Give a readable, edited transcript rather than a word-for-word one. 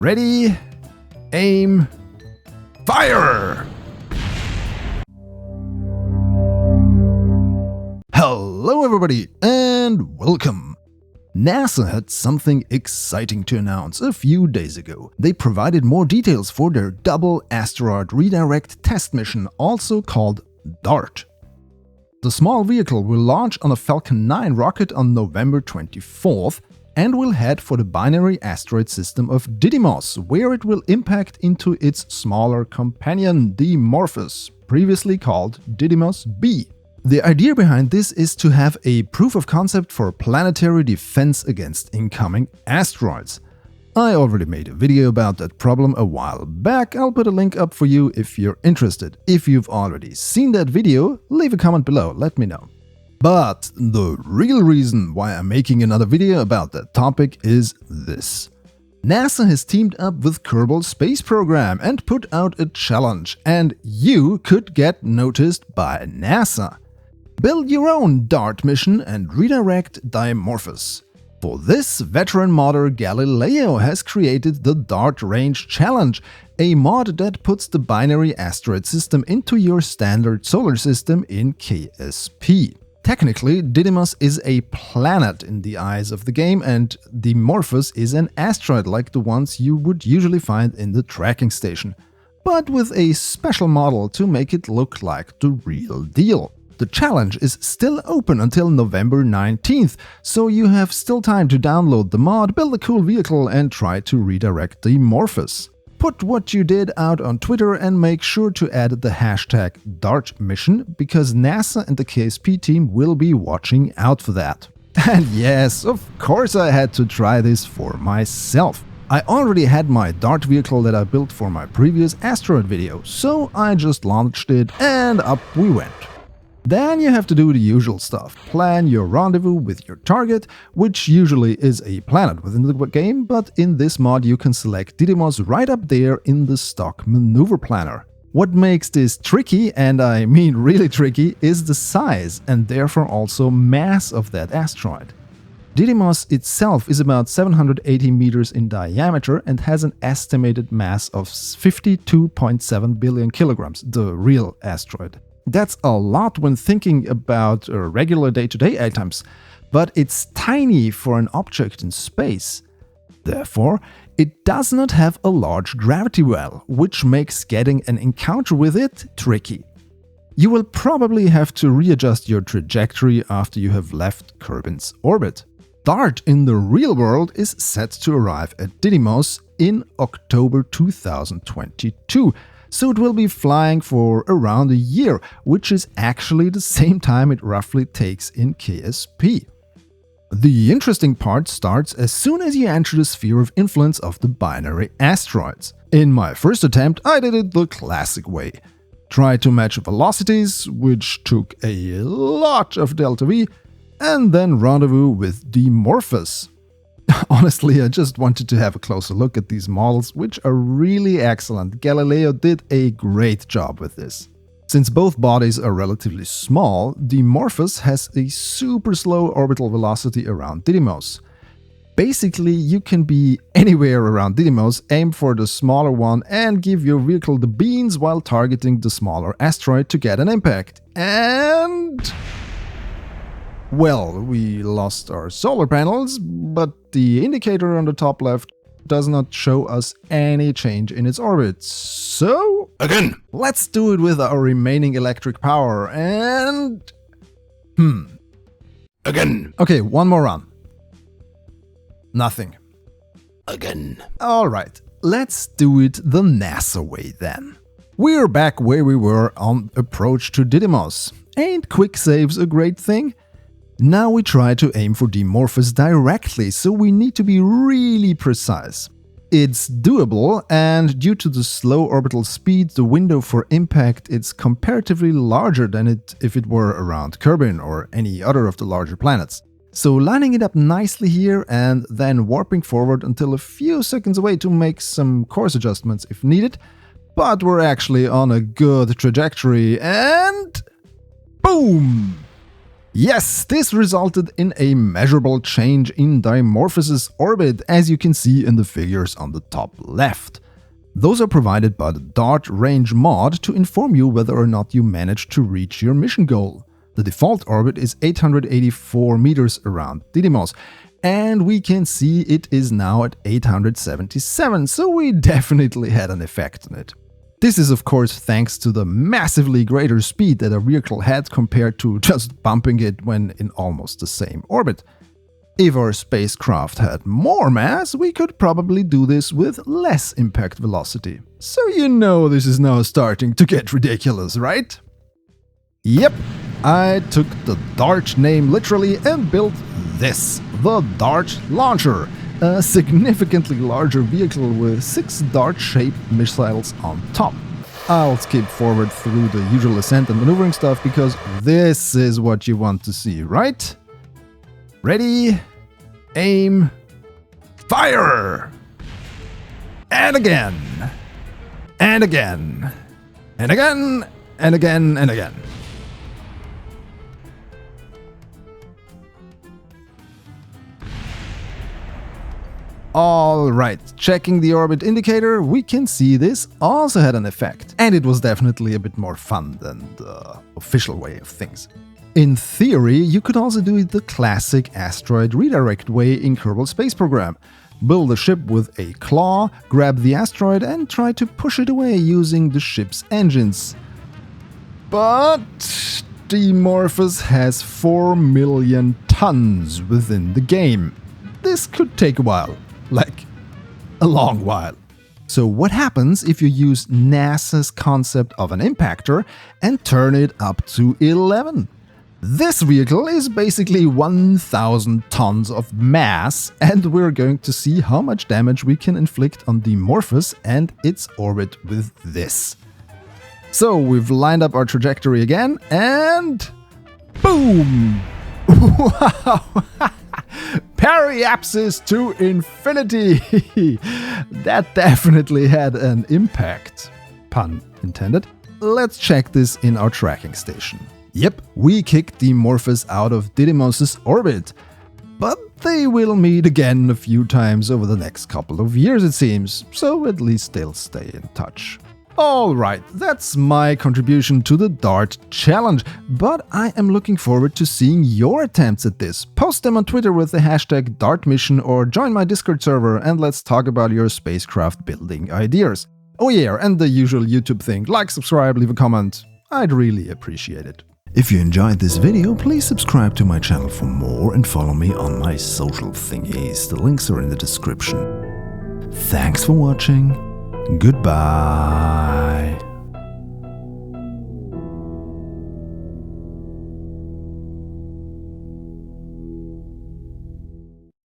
Ready, aim, fire! Hello everybody and welcome! NASA had something exciting to announce a few days ago. They provided more details for their double Asteroid Redirect Test mission, also called D.A.R.T. The small vehicle will launch on a Falcon 9 rocket on November 24th and will head for the binary asteroid system of Didymos, where it will impact into its smaller companion Dimorphos, previously called Didymos B. The idea behind this is to have a proof of concept for planetary defense against incoming asteroids. I already made a video about that problem a while back. I'll put a link up for you if you're interested. If you've already seen that video, leave a comment below, let me know. But the real reason why I'm making another video about that topic is this. NASA has teamed up with Kerbal Space Program and put out a challenge, and you could get noticed by NASA. Build your own D.A.R.T. mission and redirect Dimorphos. For this, veteran modder Galileo has created the D.A.R.T. Range Challenge, a mod that puts the binary asteroid system into your standard solar system in KSP. Technically, Didymos is a planet in the eyes of the game, and Dimorphos is an asteroid like the ones you would usually find in the tracking station, but with a special model to make it look like the real deal. The challenge is still open until November 19th, so you have still time to download the mod, build a cool vehicle, and try to redirect Dimorphos. Put what you did out on Twitter and make sure to add the hashtag D.A.R.T. mission, because NASA and the KSP team will be watching out for that. And yes, of course I had to try this for myself. I already had my D.A.R.T. vehicle that I built for my previous asteroid video, so I just launched it and up we went. Then you have to do the usual stuff. Plan your rendezvous with your target, which usually is a planet within the game, but in this mod you can select Didymos right up there in the stock maneuver planner. What makes this tricky, and I mean really tricky, is the size and therefore also mass of that asteroid. Didymos itself is about 780 meters in diameter and has an estimated mass of 52.7 billion kilograms, the real asteroid. That's a lot when thinking about regular day-to-day items, but it's tiny for an object in space. Therefore, it does not have a large gravity well, which makes getting an encounter with it tricky. You will probably have to readjust your trajectory after you have left Kerbin's orbit. D.A.R.T. in the real world is set to arrive at Didymos in October 2022. So it will be flying for around a year, which is actually the same time it roughly takes in KSP. The interesting part starts as soon as you enter the sphere of influence of the binary asteroids. In my first attempt, I did it the classic way. Tried to match velocities, which took a lot of delta V, and then rendezvous with Dimorphos. Honestly, I just wanted to have a closer look at these models, which are really excellent. Galileo did a great job with this. Since both bodies are relatively small, Dimorphos has a super slow orbital velocity around Didymos. Basically, you can be anywhere around Didymos, aim for the smaller one, and give your vehicle the beans while targeting the smaller asteroid to get an impact. And well, we lost our solar panels, but the indicator on the top left does not show us any change in its orbit. So, again, let's do it with our remaining electric power and... Again. Okay, one more run. Nothing. Again. Alright, let's do it the NASA way then. We're back where we were on approach to Didymos. Ain't quick saves a great thing? Now we try to aim for Dimorphos directly, so we need to be really precise. It's doable, and due to the slow orbital speed, the window for impact is comparatively larger than if it were around Kerbin or any other of the larger planets. So lining it up nicely here and then warping forward until a few seconds away to make some course adjustments if needed, but we're actually on a good trajectory and... boom! Yes, this resulted in a measurable change in Dimorphos's orbit, as you can see in the figures on the top left. Those are provided by the D.A.R.T range mod to inform you whether or not you managed to reach your mission goal. The default orbit is 884 meters around Didymos, and we can see it is now at 877, so we definitely had an effect on it. This is of course thanks to the massively greater speed that a vehicle had compared to just bumping it when in almost the same orbit. If our spacecraft had more mass, we could probably do this with less impact velocity. So you know this is now starting to get ridiculous, right? Yep, I took the D.A.R.T name literally and built this, the D.A.R.T launcher. A significantly larger vehicle with 6 D.A.R.T-shaped missiles on top. I'll skip forward through the usual ascent and maneuvering stuff because this is what you want to see, right? Ready, aim, fire! And again, and again, and again, and again, and again. Alright, checking the orbit indicator, we can see this also had an effect. And it was definitely a bit more fun than the official way of things. In theory, you could also do it the classic Asteroid Redirect way in Kerbal Space Program. Build a ship with a claw, grab the asteroid and try to push it away using the ship's engines. But Dimorphos has 4 million tons within the game. This could take a while. Like, a long while. So what happens if you use NASA's concept of an impactor and turn it up to 11? This vehicle is basically 1,000 tons of mass, and we're going to see how much damage we can inflict on Dimorphos and its orbit with this. So we've lined up our trajectory again, and boom! Wow! Periapsis to infinity! That definitely had an impact. Pun intended. Let's check this in our tracking station. Yep, we kicked Dimorphos out of Didymos' orbit. But they will meet again a few times over the next couple of years it seems, so at least they'll stay in touch. Alright, that's my contribution to the D.A.R.T challenge, but I am looking forward to seeing your attempts at this. Post them on Twitter with the hashtag D.A.R.T Mission or join my Discord server and let's talk about your spacecraft building ideas. Oh yeah, and the usual YouTube thing, like, subscribe, leave a comment, I'd really appreciate it. If you enjoyed this video, please subscribe to my channel for more and follow me on my social thingies, the links are in the description. Thanks for watching, goodbye.